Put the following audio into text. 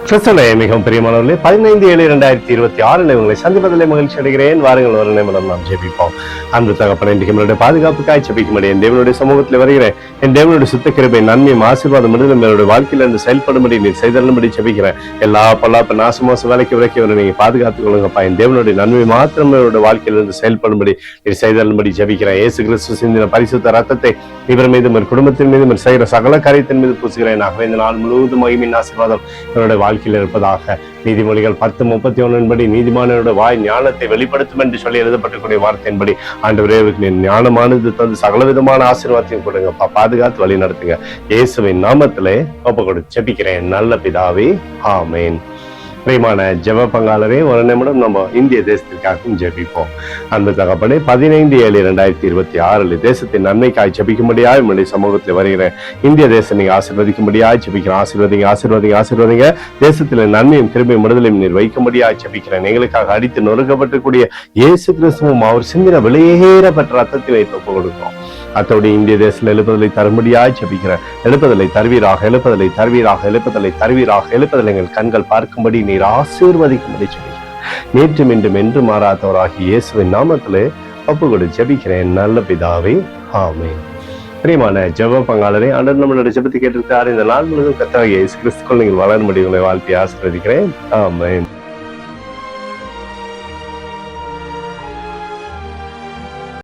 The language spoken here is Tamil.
கிறிஸ்தவ மிகவும் பிரியமானவர்களே, 15/7/2026 உங்களை சந்திப்பதிலே மகிழ்ச்சி அடைகிறேன். வாருங்கள், ஒரு நிமிடம் நாம் ஜெபிப்போம். அன்பு தகப்பனே, இன்றைக்கு நம்மளுடைய பாதுகாப்புக்காய் ஜெபிக்கும்படி என் தேவனுடைய சமூகத்தில் வருகிறேன். என் தேவனுடைய சுத்த கிருபை, நன்மையும் ஆசீர்வாதம் என்னுடைய வாழ்க்கையில இருந்து செயல்படும்படி நீர் செய்தருளும்படி ஜெபிக்கிறேன். எல்லா பொல்லாப்பு நாசமோச வேலைக்கு விலைக்கு நீங்க பாதுகாத்துக் கொள்ளுங்கப்பா. என் தேவனுடைய நன்மை மாத்திரம் என்னுடைய வாழ்க்கையில இருந்து செயல்படும்படி நீர் செய்தருளும்படி ஜெபிக்கிறேன். இயேசு கிறிஸ்து சிந்தின பரிசுத்த ரத்தத்தை இவர் மீதும் குடும்பத்தின் மீதும் செய்கிற சகல காரியத்தின் மீது பூசுகிறேன். ஆகவே இந்த நாள் முழுவதும் மகிமையின் ஆசீர்வாதம் என்னுடைய வாழ்க்கையில் இருப்பதாக. நீதிமொழிகள் 10:31 படி நீதிமானோட வாய் ஞானத்தை வெளிப்படுத்தும் என்று சொல்லி எழுதப்பட்டிருக்கிற வார்த்தையின்படி ஆண்டவரே, ஞானமானது தந்து சகலவிதமான ஆசீர்வாதத்தையும் கொடுங்கப்பா. பாதுகாத்து வழி நடத்துங்க. இயேசுவின் நாமத்திலே ஒப்பு கொடுத்து ஜெபிக்கிறேன் நல்ல பிதாவே, ஆமேன். பிரியமான ஜெப பங்காளரே, ஒரு நிமிடம் நம்ம இந்திய தேசத்திற்காகவும் ஜெபிப்போம். அன்பு தகப்பனே, 15/7/2026 தேசத்தின் நன்மைக்காய் ஜெபிக்கும்படியாய் உங்களுடைய சமூகத்தில் வருகிறேன். இந்திய தேசம் நீங்க ஆசீர்வதிக்கும்படியாய் ஜெபிக்கிறேன். ஆசீர்வதிங்க. தேசத்துல நன்மையும் கிருபையும் விடுதலையும் நீர் வைக்கும்படியாய் ஜெபிக்கிறேன். எங்களுக்காக அடித்து நொறுக்கப்பட்டிருக்கூடிய இயேசு கிறிஸ்துவும் அவர் சிந்தின வெளியேறப்பட்ட ரத்தத்தை வைத்து ஒப்பு கொடுக்கிறோம். அத்தோடு இந்திய தேசத்தில் எழுப்புதலை தரும்படியாய் ஜெபிக்கிறேன். எழுப்புதலை தருவீராக. எங்கள் கண்கள் பார்க்கும்படி நீர் ஆசீர்வதிக்கும்படி ஜெபிக்கிறேன். நேற்றும் இன்றும் என்று மாறாதவராகி இயேசுவின் நாமத்திலே ஒப்பு கொடு ஜெபிக்கிறேன் நல்ல பிதாவே, ஆமென். பிரியமான ஜெப பங்காளரே, ஆண்டவர் நம்மளுடைய ஜெபத்தை கேட்டிருக்கிறார். இந்த நாள் முழுவதும் கர்த்தராகிய இயேசு கிறிஸ்துவுக்குள் நீங்கள் வளரும்படி உங்களை வாழ்த்தி ஆசீர்வதிக்கிறேன். ஆமென்.